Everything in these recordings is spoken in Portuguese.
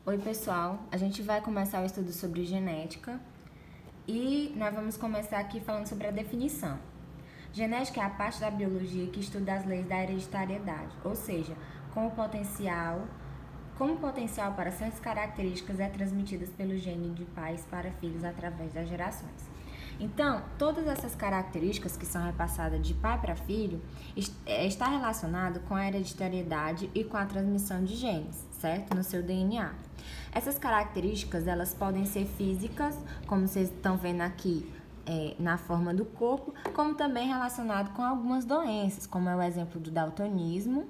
Oi, pessoal. A gente vai começar o estudo sobre genética e nós vamos começar aqui falando sobre a definição. Genética é a parte da biologia que estuda as leis da hereditariedade, ou seja, como o potencial para certas características é transmitidas pelo gene de pais para filhos através das gerações. Então, todas essas características que são repassadas de pai para filho está relacionado com a hereditariedade e com a transmissão de genes, certo? No seu DNA. Essas características, elas podem ser físicas, como vocês estão vendo aqui, na forma do corpo, como também relacionado com algumas doenças, como é o exemplo do daltonismo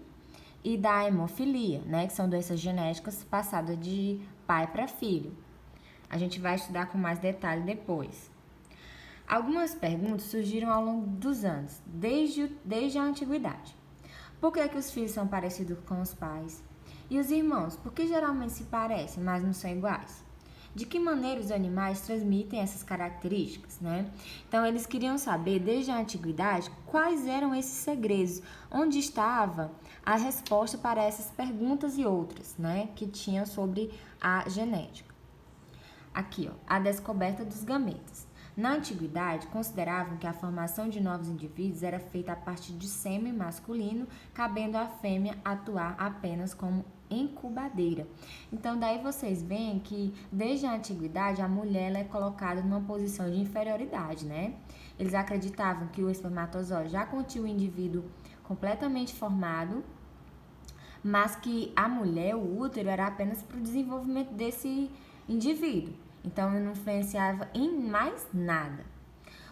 e da hemofilia, né? Que são doenças genéticas passadas de pai para filho. A gente vai estudar com mais detalhe depois. Algumas perguntas surgiram ao longo dos anos, desde a antiguidade. Por que os filhos são parecidos com os pais? E os irmãos, por que geralmente se parecem, mas não são iguais? De que maneira os animais transmitem essas características, né? Então, eles queriam saber, desde a antiguidade, quais eram esses segredos, onde estava a resposta para essas perguntas e outras, né, que tinham sobre a genética. Aqui, ó, a descoberta dos gametas. Na antiguidade, consideravam que a formação de novos indivíduos era feita a partir de sêmen masculino, cabendo à fêmea atuar apenas como incubadeira. Então, daí vocês veem que, desde a antiguidade, a mulher ela é colocada numa posição de inferioridade, né? Eles acreditavam que o espermatozoide já continha o indivíduo completamente formado, mas que a mulher, o útero, era apenas para o desenvolvimento desse indivíduo. Então, não influenciava em mais nada.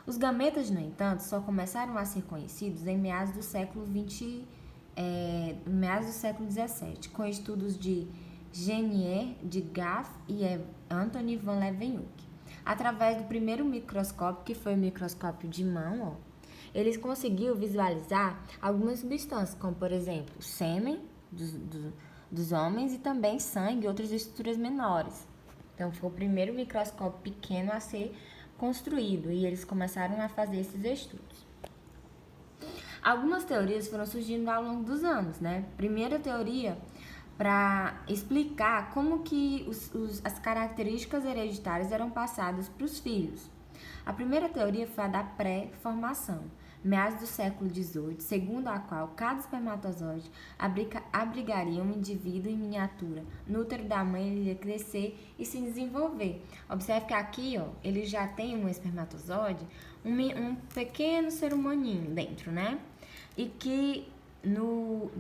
Os gametas, no entanto, só começaram a ser conhecidos em meados do século XVII, meados do século XVII, com estudos de Genier, de Gaff e Anthony van Leeuwenhoek. Através do primeiro microscópio, que foi o microscópio de mão, eles conseguiram visualizar algumas substâncias, como, por exemplo, o sêmen dos homens e também sangue e outras estruturas menores. Então, foi o primeiro microscópio pequeno a ser construído e eles começaram a fazer esses estudos. Algumas teorias foram surgindo ao longo dos anos, né? Primeira teoria para explicar como que as características hereditárias eram passadas para os filhos. A primeira teoria foi a da pré-formação, meados do século XVIII, segundo a qual cada espermatozoide abrigaria um indivíduo em miniatura. No útero da mãe ele ia crescer e se desenvolver. Observe que aqui, ó, ele já tem um espermatozoide, um pequeno ser humaninho dentro, né? E que no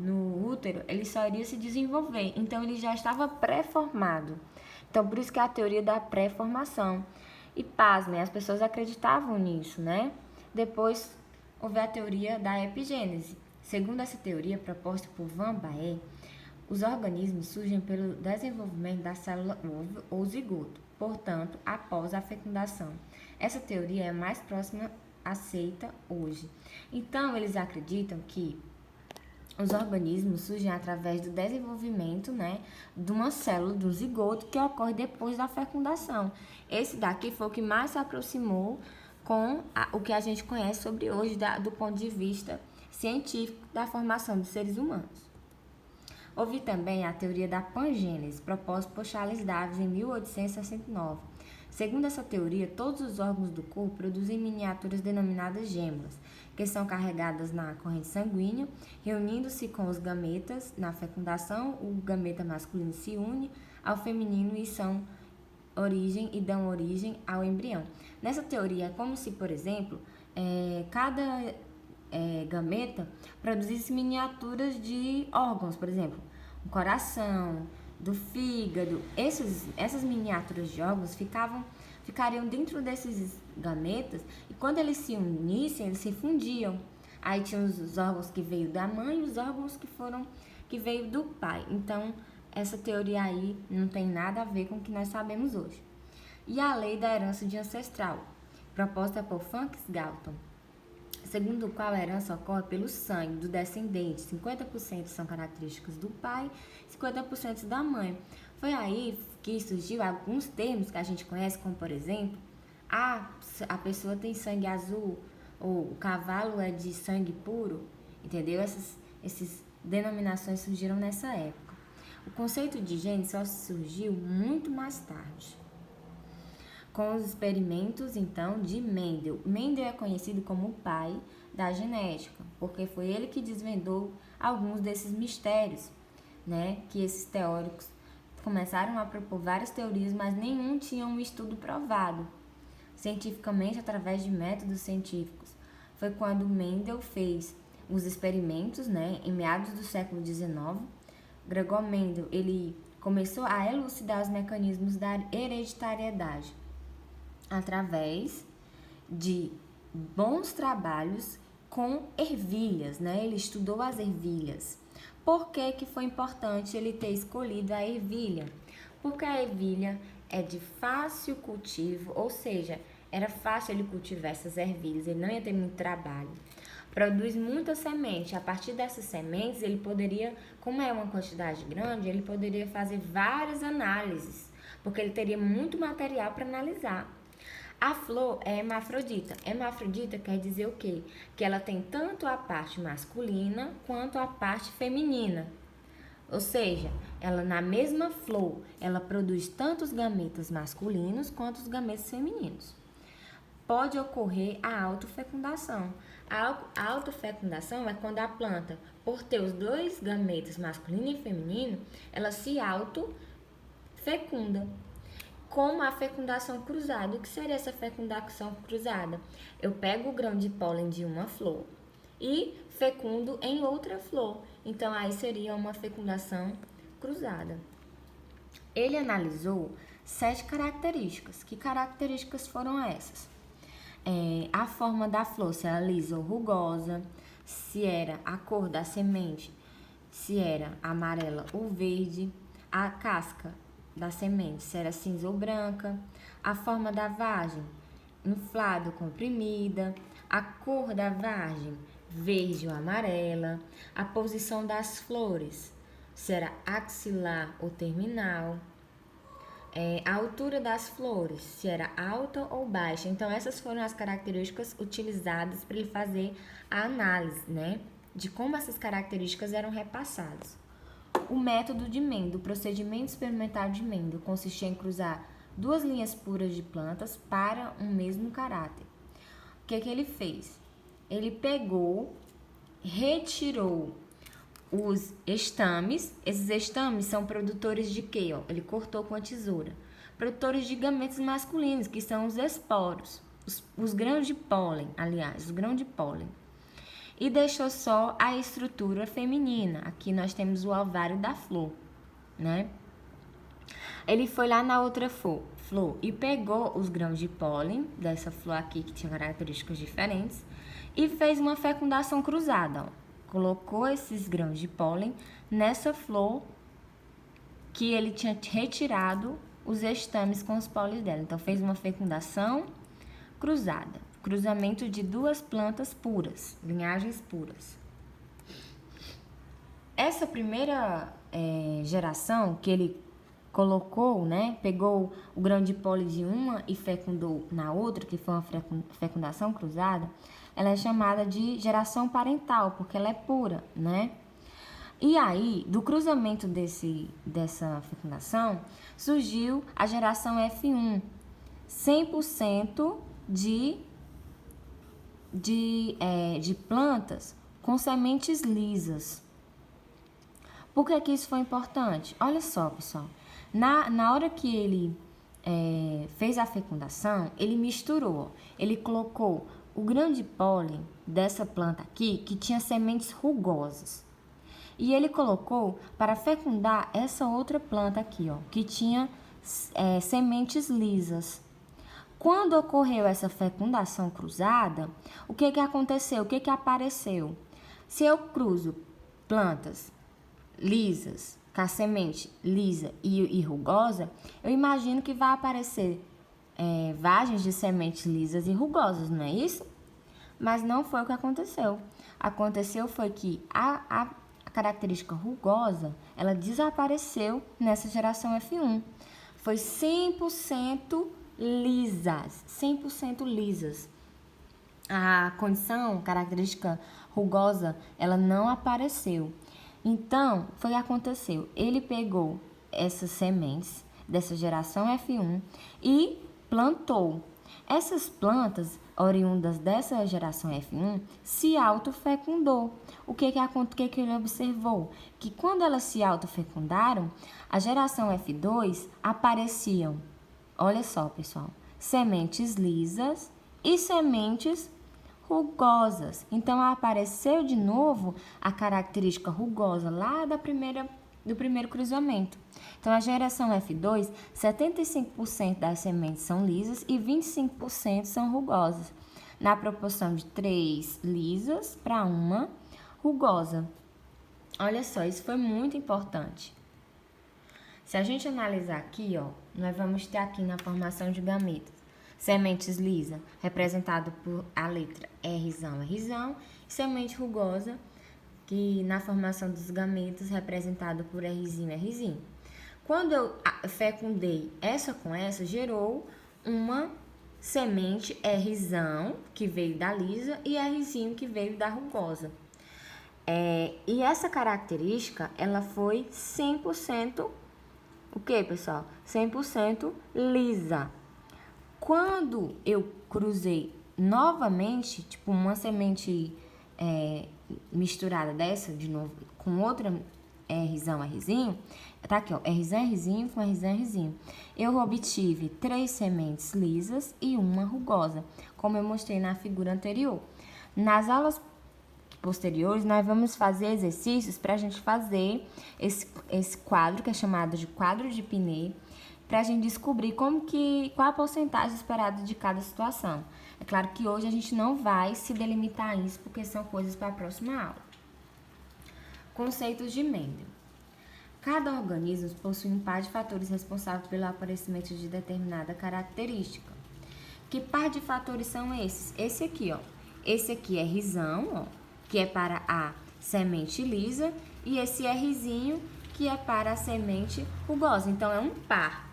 útero ele só iria se desenvolver. Então, ele já estava pré-formado. Então, por isso que é a teoria da pré-formação. E pasmem, as pessoas acreditavam nisso, né? Depois, houve a teoria da epigênese. Segundo essa teoria proposta por Van Baer, os organismos surgem pelo desenvolvimento da célula ovo ou zigoto, portanto, após a fecundação. Essa teoria é a mais próxima aceita hoje. Então, eles acreditam que os organismos surgem através do desenvolvimento, né, de uma célula do zigoto que ocorre depois da fecundação. Esse daqui foi o que mais se aproximou com o que a gente conhece sobre hoje do ponto de vista científico da formação dos seres humanos. Houve também a teoria da pangênese, proposta por Charles Darwin em 1869. Segundo essa teoria, todos os órgãos do corpo produzem miniaturas denominadas gêmeas, que são carregadas na corrente sanguínea, reunindo-se com os gametas na fecundação. O gameta masculino se une ao feminino e dão origem ao embrião. Nessa teoria, é como se, por exemplo, cada gameta produzisse miniaturas de órgãos, por exemplo, o coração, do fígado. Essas miniaturas de órgãos ficariam dentro desses gametas e quando eles se unissem, eles se fundiam. Aí tinha os órgãos que veio da mãe e os órgãos que veio do pai. Então, essa teoria aí não tem nada a ver com o que nós sabemos hoje. E a lei da herança de ancestral, proposta por Francis Galton, segundo o qual a herança ocorre pelo sangue do descendente, 50% são características do pai, 50% da mãe. Foi aí que surgiu alguns termos que a gente conhece, como por exemplo, a pessoa tem sangue azul, ou o cavalo é de sangue puro, entendeu? Essas denominações surgiram nessa época. O conceito de gene só surgiu muito mais tarde, com os experimentos, então, de Mendel. Mendel é conhecido como o pai da genética, porque foi ele que desvendou alguns desses mistérios, né? Que esses teóricos começaram a propor várias teorias, mas nenhum tinha um estudo provado cientificamente através de métodos científicos. Foi quando Mendel fez os experimentos, né? Em meados do século XIX, Gregor Mendel, ele começou a elucidar os mecanismos da hereditariedade através de bons trabalhos com ervilhas, né? Ele estudou as ervilhas. Por que que foi importante ele ter escolhido a ervilha? Porque a ervilha é de fácil cultivo, ou seja, era fácil ele cultivar essas ervilhas, ele não ia ter muito trabalho. Produz muita semente. A partir dessas sementes, ele poderia, como é uma quantidade grande, ele poderia fazer várias análises, porque ele teria muito material para analisar. A flor é hermafrodita. Hermafrodita quer dizer o quê? Que ela tem tanto a parte masculina quanto a parte feminina. Ou seja, ela na mesma flor, ela produz tanto os gametas masculinos quanto os gametas femininos. Pode ocorrer a autofecundação. A autofecundação é quando a planta, por ter os dois gametas masculino e feminino, ela se autofecunda. Como a fecundação cruzada. O que seria essa fecundação cruzada? Eu pego o grão de pólen de uma flor e fecundo em outra flor. Então, aí seria uma fecundação cruzada. Ele analisou 7 características. Que características foram essas? A forma da flor, se era lisa ou rugosa, se era a cor da semente, se era amarela ou verde, a casca da semente, se era cinza ou branca, a forma da vagem, inflada ou comprimida, a cor da vagem, verde ou amarela, a posição das flores, se era axilar ou terminal, a altura das flores, se era alta ou baixa. Então, essas foram as características utilizadas para ele fazer a análise, né, de como essas características eram repassadas. O método de Mendel, o procedimento experimental de Mendel, consistia em cruzar 2 linhas puras de plantas para um mesmo caráter. O que que ele fez? Ele pegou, retirou os estames. Esses estames são produtores de quê? Ele cortou com a tesoura. Produtores de gametas masculinos, que são os esporos, os grãos de pólen, aliás, os grãos de pólen. E deixou só a estrutura feminina. Aqui nós temos o ovário da flor, né? Ele foi lá na outra flor e pegou os grãos de pólen dessa flor aqui, que tinha características diferentes, e fez uma fecundação cruzada, ó. Colocou esses grãos de pólen nessa flor que ele tinha retirado os estames com os pólen dela. Então, fez uma fecundação cruzada. Cruzamento de 2 plantas puras, linhagens puras. Essa primeira geração que ele colocou, né, pegou o grão de pólen de uma e fecundou na outra, que foi uma fecundação cruzada, ela é chamada de geração parental, porque ela é pura, né? E aí, do cruzamento dessa fecundação, surgiu a geração F1, 100% de plantas com sementes lisas. Por que isso foi importante? Olha só, pessoal. Na hora que ele fez a fecundação, ele misturou. Ele colocou o grão de pólen dessa planta aqui, que tinha sementes rugosas. E ele colocou para fecundar essa outra planta aqui, ó, que tinha sementes lisas. Quando ocorreu essa fecundação cruzada, o que aconteceu? O que apareceu? Se eu cruzo plantas lisas, com a semente lisa e rugosa, eu imagino que vai aparecer vagens de sementes lisas e rugosas, não é isso? Mas não foi o que aconteceu. Aconteceu foi que a característica rugosa, ela desapareceu nessa geração F1. Foi 100% lisas, 100% lisas. A condição característica rugosa, ela não apareceu. Então, foi o que aconteceu. Ele pegou essas sementes dessa geração F1 e plantou. Essas plantas, oriundas dessa geração F1, se autofecundou. O que ele observou? Que quando elas se autofecundaram, a geração F2 apareciam, olha só, pessoal, sementes lisas e sementes rugosas. Então, apareceu de novo a característica rugosa lá do primeiro cruzamento. Então, a geração F2, 75% das sementes são lisas e 25% são rugosas, na proporção de 3 lisas para 1 rugosa. Olha só, isso foi muito importante. Se a gente analisar aqui, ó, nós vamos ter aqui na formação de gametas sementes lisas, representado por a letra Rzão, Rzão, e semente rugosa, que na formação dos gametas, representado por Rzinho, Rzinho. Quando eu fecundei essa com essa, gerou uma semente Rzão, que veio da lisa, e Rzinho, que veio da rugosa. E essa característica, ela foi 100%, o que, pessoal? 100% lisa. Quando eu cruzei novamente, tipo uma semente misturada dessa, de novo, com outra Rzão, Rzinho, tá aqui, ó, Rzão, Rzinho com Rzão, Rzinho. Eu obtive 3 sementes lisas e 1 rugosa, como eu mostrei na figura anterior. Nas aulas posteriores, nós vamos fazer exercícios para a gente fazer esse quadro, que é chamado de quadro de Pinet, para a gente descobrir qual a porcentagem esperada de cada situação. É claro que hoje a gente não vai se delimitar a isso, porque são coisas para a próxima aula. Conceitos de Mendel. Cada organismo possui um par de fatores responsáveis pelo aparecimento de determinada característica. Que par de fatores são esses? Esse aqui, ó. Esse aqui é Rzão, ó, que é para a semente lisa, e esse Rzinho, que é para a semente rugosa. Então, é um par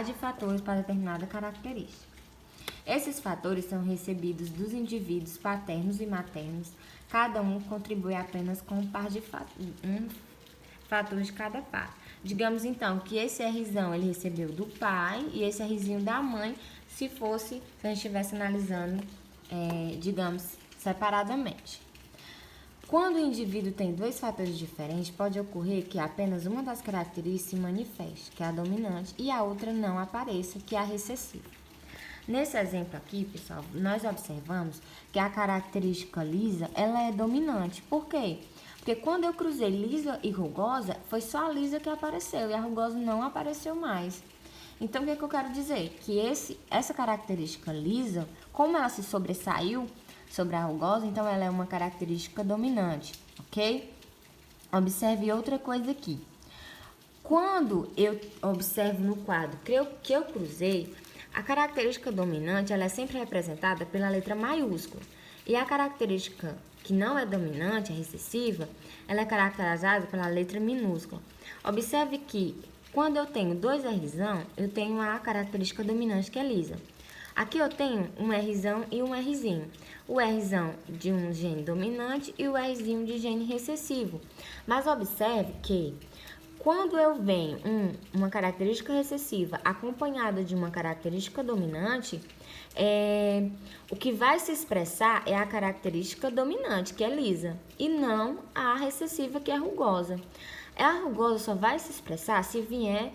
de fatores para determinada característica. Esses fatores são recebidos dos indivíduos paternos e maternos. Cada um contribui apenas com um fator de cada par. Digamos, então, que esse Rzão ele recebeu do pai e esse Rzinho da mãe, se a gente estivesse analisando, digamos, separadamente. Quando o indivíduo tem 2 fatores diferentes, pode ocorrer que apenas uma das características se manifeste, que é a dominante, e a outra não apareça, que é a recessiva. Nesse exemplo aqui, pessoal, nós observamos que a característica lisa, ela é dominante. Por quê? Porque quando eu cruzei lisa e rugosa, foi só a lisa que apareceu e a rugosa não apareceu mais. Então, o que eu quero dizer? Que essa característica lisa, como ela se sobressaiu sobre a rugosa, então ela é uma característica dominante, ok? Observe outra coisa aqui. Quando eu observo no quadro que eu cruzei, a característica dominante ela é sempre representada pela letra maiúscula. E a característica que não é dominante, é recessiva, ela é caracterizada pela letra minúscula. Observe que quando eu tenho 2 Rzão, eu tenho a característica dominante que é lisa. Aqui eu tenho um Rzão e um Rzinho. O Rzão de um gene dominante e o Rzinho de gene recessivo. Mas observe que quando eu venho uma característica recessiva acompanhada de uma característica dominante, o que vai se expressar é a característica dominante, que é lisa, e não a recessiva, que é rugosa. A rugosa só vai se expressar se vier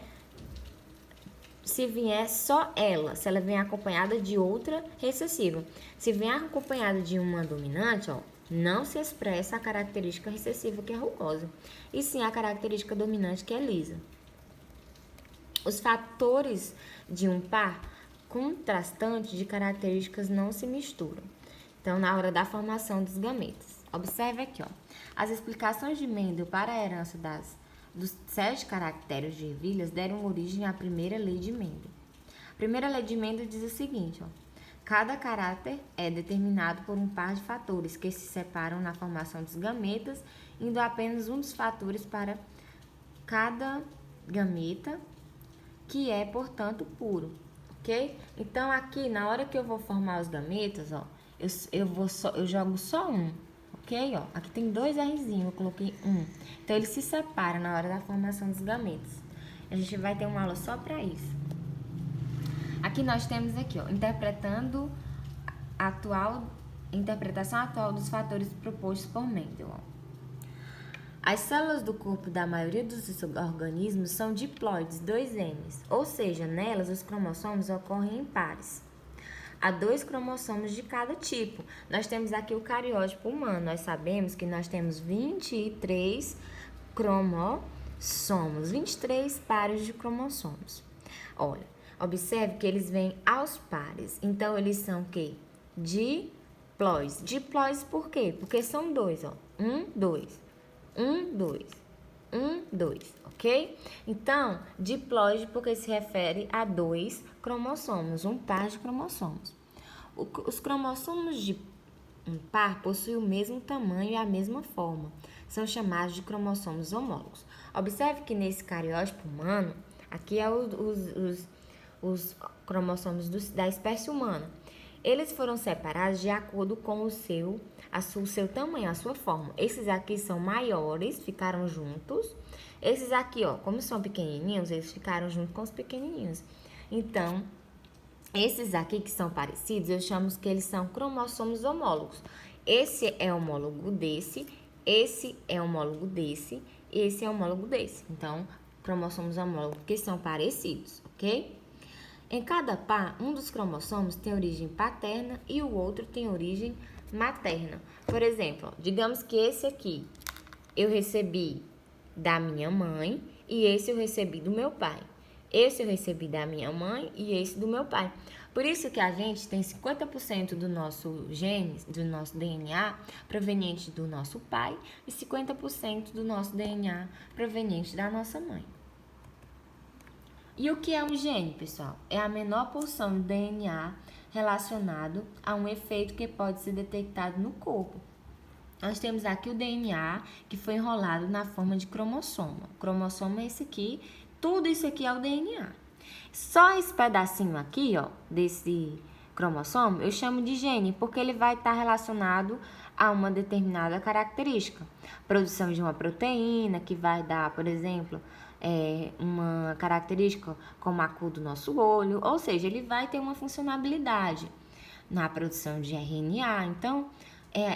só ela, se ela vier acompanhada de outra recessiva. Se vier acompanhada de uma dominante, ó, não se expressa a característica recessiva, que é rugosa, e sim a característica dominante, que é lisa. Os fatores de um par contrastante de características não se misturam. Então, na hora da formação dos gametas. Observe aqui, ó. As explicações de Mendel para a herança dos 7 caracteres de ervilhas deram origem à primeira lei de Mendel. A primeira lei de Mendel diz o seguinte, ó. Cada caráter é determinado por um par de fatores que se separam na formação dos gametas, indo apenas um dos fatores para cada gameta, que é, portanto, puro, ok? Então, aqui, na hora que eu vou formar os gametas, ó, eu jogo só um, ok? Ó, aqui tem 2 Rzinhos, eu coloquei 1. Então, ele se separa na hora da formação dos gametos. A gente vai ter uma aula só para isso. Aqui nós temos aqui, ó, interpretação atual dos fatores propostos por Mendel. Ó. As células do corpo da maioria dos organismos são diploides, 2Ns, ou seja, nelas os cromossomos ocorrem em pares. Há 2 cromossomos de cada tipo. Nós temos aqui o cariótipo humano. Nós sabemos que nós temos 23 cromossomos, 23 pares de cromossomos. Olha, observe que eles vêm aos pares. Então, eles são o quê? Diploides. Diploides por quê? Porque são 2, ó. 1, 2. 1, 2. 1, 2, ok? Então, diploide porque se refere a 2 cromossomos, um par de cromossomos. Os cromossomos de um par possuem o mesmo tamanho e a mesma forma. São chamados de cromossomos homólogos. Observe que nesse cariótipo humano, aqui é os cromossomos da espécie humana. Eles foram separados de acordo com o seu tamanho, a sua forma. Esses aqui são maiores, ficaram juntos. Esses aqui, ó, como são pequenininhos, eles ficaram junto com os pequenininhos. Então, esses aqui que são parecidos, eu chamo que eles são cromossomos homólogos. Esse é homólogo desse, esse é homólogo desse, esse é homólogo desse. Então, cromossomos homólogos que são parecidos, ok? Em cada par, um dos cromossomos tem origem paterna e o outro tem origem materna. Por exemplo, digamos que esse aqui eu recebi da minha mãe e esse eu recebi do meu pai. Esse eu recebi da minha mãe e esse do meu pai. Por isso que a gente tem 50% do nosso genes, do nosso DNA proveniente do nosso pai e 50% do nosso DNA proveniente da nossa mãe. E o que é um gene, pessoal? É a menor porção do DNA relacionado a um efeito que pode ser detectado no corpo. Nós temos aqui o DNA que foi enrolado na forma de cromossomo. O cromossomo é esse aqui, tudo isso aqui é o DNA. Só esse pedacinho aqui, ó, desse cromossomo, eu chamo de gene, porque ele vai estar relacionado a uma determinada característica. Produção de uma proteína que vai dar, por exemplo, uma característica como a cor do nosso olho, ou seja, ele vai ter uma funcionalidade na produção de RNA. Então,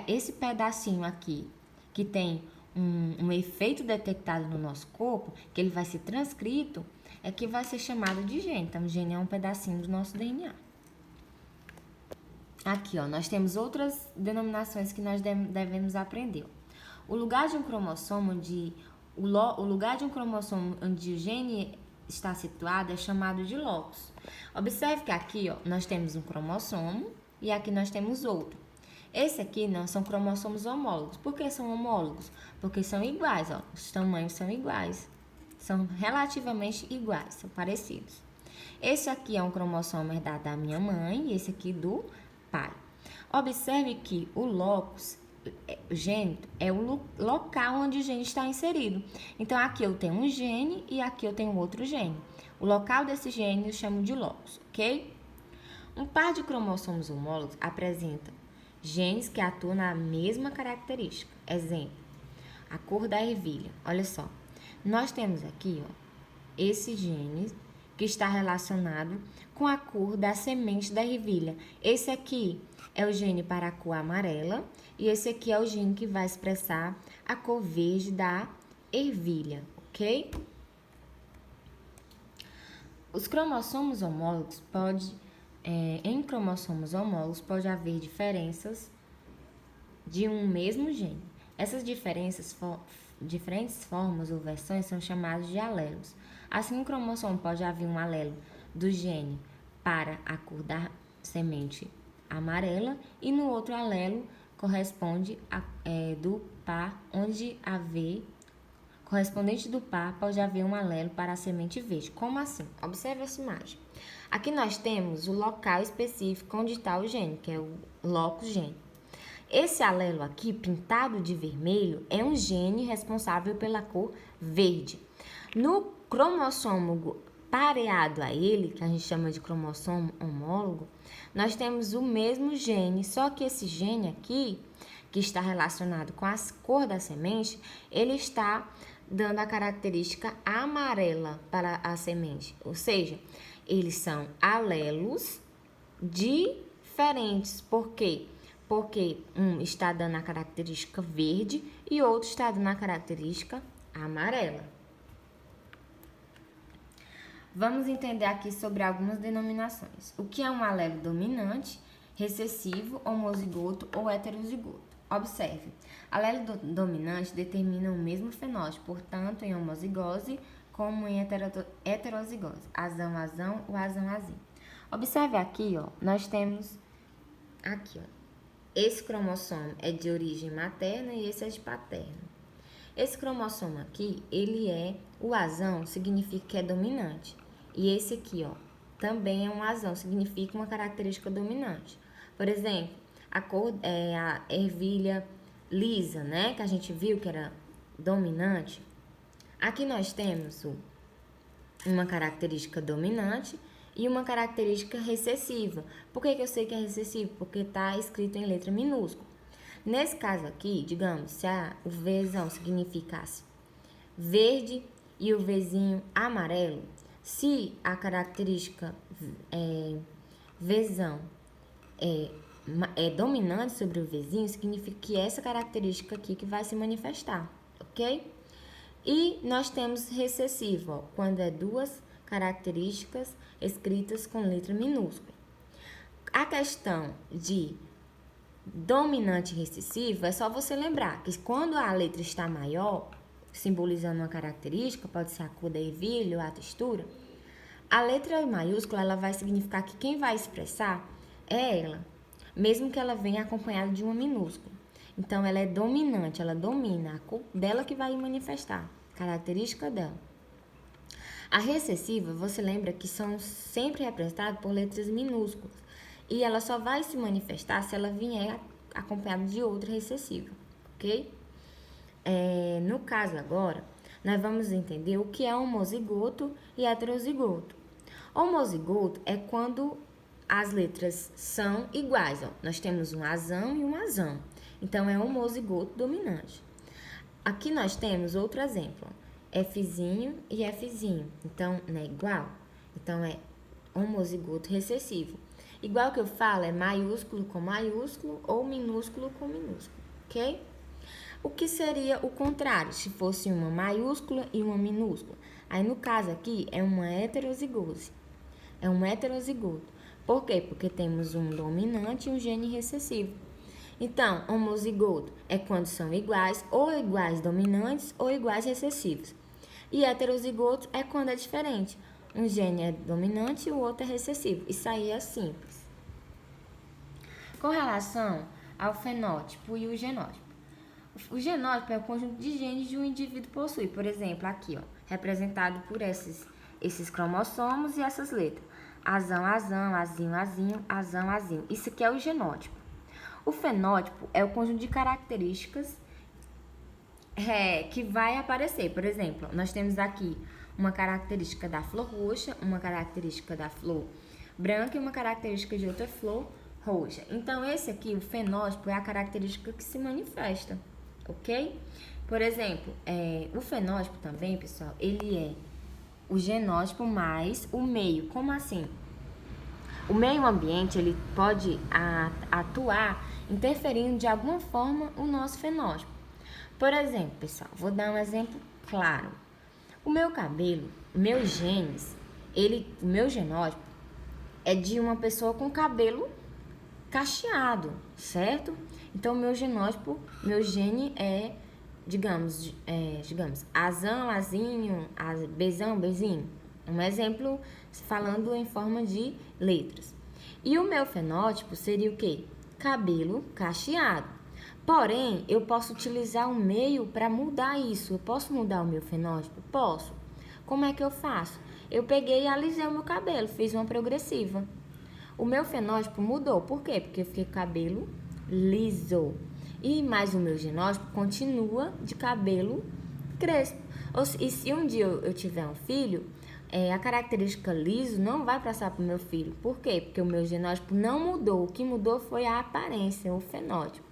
esse pedacinho aqui que tem um efeito detectado no nosso corpo, que ele vai ser transcrito, é que vai ser chamado de gene. Então, o gene é um pedacinho do nosso DNA. Aqui, ó, nós temos outras denominações que nós devemos aprender. O lugar de um cromossomo onde o gene está situado é chamado de locus. Observe que aqui, ó, nós temos um cromossomo e aqui nós temos outro. Esse aqui não são cromossomos homólogos. Por que são homólogos? Porque são iguais, ó, os tamanhos são iguais. São relativamente iguais, são parecidos. Esse aqui é um cromossomo herdado da minha mãe e esse aqui do pai. Observe que o locus, o gene, é o local onde o gene está inserido. Então, aqui eu tenho um gene e aqui eu tenho outro gene. O local desse gene eu chamo de locus, ok? Um par de cromossomos homólogos apresenta genes que atuam na mesma característica. Exemplo, a cor da ervilha. Olha só, nós temos aqui, ó, esse gene que está relacionado com a cor da semente da ervilha. Esse aqui é o gene para a cor amarela e esse aqui é o gene que vai expressar a cor verde da ervilha, ok? Os cromossomos homólogos em cromossomos homólogos pode haver diferenças de um mesmo gene. Essas diferentes formas ou versões são chamadas de alelos. Assim, no cromossomo pode haver um alelo do gene para a cor da semente amarela e no outro alelo correspondente do par pode haver um alelo para a semente verde. Como assim? Observe essa imagem. Aqui nós temos o local específico onde está o gene, que é o locus gene. Esse alelo aqui, pintado de vermelho, é um gene responsável pela cor verde. No cromossomo pareado a ele, que a gente chama de cromossomo homólogo, nós temos o mesmo gene, só que esse gene aqui, que está relacionado com a cor da semente, ele está dando a característica amarela para a semente. Ou seja, eles são alelos diferentes. Por quê? Porque um está dando a característica verde e outro está dando a característica amarela. Vamos entender aqui sobre algumas denominações. O que é um alelo dominante, recessivo, homozigoto ou heterozigoto? Observe, alelo dominante determina o mesmo fenótipo, portanto, em homozigose como em heterozigose, azão ou azão-azinho. Observe aqui, ó, nós temos aqui, ó, esse cromossomo é de origem materna e esse é de paterna. Esse cromossomo aqui, ele é, o azão significa que é dominante. E esse aqui, ó, também é um azão, significa uma característica dominante. Por exemplo, a cor é a ervilha lisa, né, que a gente viu que era dominante. Aqui nós temos uma característica dominante e uma característica recessiva. Por que eu sei que é recessivo? Porque está escrito em letra minúscula. Nesse caso aqui, digamos, se o Vzão significasse verde e o Vzinho amarelo, se a característica Vzão é dominante sobre o Vzinho, significa que essa característica aqui que vai se manifestar, ok? E nós temos recessivo, ó, quando é duas características escritas com letra minúscula. A questão de dominante e recessivo é só você lembrar que quando a letra está maior, simbolizando uma característica, pode ser a cor da ervilha ou a textura, a letra maiúscula ela vai significar que quem vai expressar é ela, mesmo que ela venha acompanhada de uma minúscula. Então, ela é dominante, ela domina, a cor dela que vai manifestar, característica dela. A recessiva, você lembra que são sempre representadas por letras minúsculas. E ela só vai se manifestar se ela vier acompanhada de outra recessiva, ok? No caso agora, nós vamos entender o que é homozigoto e heterozigoto. Homozigoto é quando as letras são iguais, ó. Nós temos um azão e um azão. Então, é homozigoto dominante. Aqui nós temos outro exemplo, ó, Fzinho e Fzinho. Então, não é igual? Então, é homozigoto recessivo. Igual que eu falo, é maiúsculo com maiúsculo ou minúsculo com minúsculo, ok? O que seria o contrário, se fosse uma maiúscula e uma minúscula? Aí, no caso aqui, é uma heterozigose. É um heterozigoto. Por quê? Porque temos um dominante e um gene recessivo. Então, homozigoto é quando são iguais, ou iguais dominantes ou iguais recessivos. E heterozigoto é quando é diferente. Um gene é dominante e o outro é recessivo. Isso aí é simples. Com relação ao fenótipo e o genótipo. O genótipo é o conjunto de genes que um indivíduo possui. Por exemplo, aqui, ó, representado por esses cromossomos e essas letras. Azão, azão, azinho, azinho, azão, azinho. Isso aqui é o genótipo. O fenótipo é o conjunto de características que vai aparecer. Por exemplo, nós temos aqui uma característica da flor roxa, uma característica da flor branca e uma característica de outra flor roxa. Então, esse aqui, o fenótipo, é a característica que se manifesta, ok? Por exemplo, o fenótipo também, pessoal, ele é o genótipo mais o meio. Como assim? O meio ambiente, ele pode atuar interferindo de alguma forma o nosso fenótipo. Por exemplo, pessoal, vou dar um exemplo claro. O meu cabelo, meus genes, o meu genótipo é de uma pessoa com cabelo cacheado, certo? Então, meu genótipo, meu gene é, digamos, azão, azinho, bezão, bezinho. Um exemplo falando em forma de letras. E o meu fenótipo seria o quê? Cabelo cacheado. Porém, eu posso utilizar o meio para mudar isso. Eu posso mudar o meu fenótipo? Posso. Como é que eu faço? Eu peguei e alisei o meu cabelo, fiz uma progressiva. O meu fenótipo mudou. Por quê? Porque eu fiquei com cabelo liso. Mas o meu genótipo continua de cabelo crespo. E se um dia eu tiver um filho, a característica liso não vai passar para o meu filho. Por quê? Porque o meu genótipo não mudou. O que mudou foi a aparência, o fenótipo.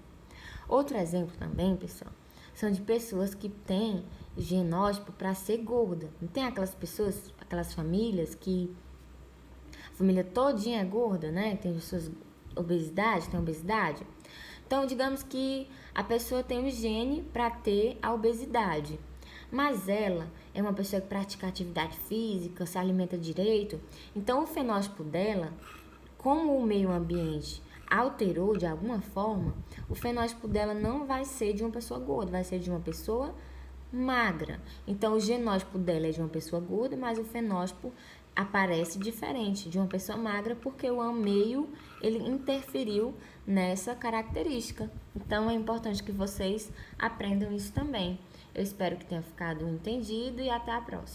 Outro exemplo também, pessoal, são de pessoas que têm genótipo para ser gorda. Não tem aquelas pessoas, aquelas famílias que a família todinha é gorda, né? Tem suas tem obesidade. Então, digamos que a pessoa tem um gene para ter a obesidade, mas ela é uma pessoa que pratica atividade física, se alimenta direito. Então, o fenótipo dela, como o meio ambiente alterou de alguma forma, o fenótipo dela não vai ser de uma pessoa gorda, vai ser de uma pessoa magra. Então, o genótipo dela é de uma pessoa gorda, mas o fenótipo aparece diferente de uma pessoa magra porque o meio ele interferiu nessa característica. Então, é importante que vocês aprendam isso também. Eu espero que tenha ficado entendido e até a próxima.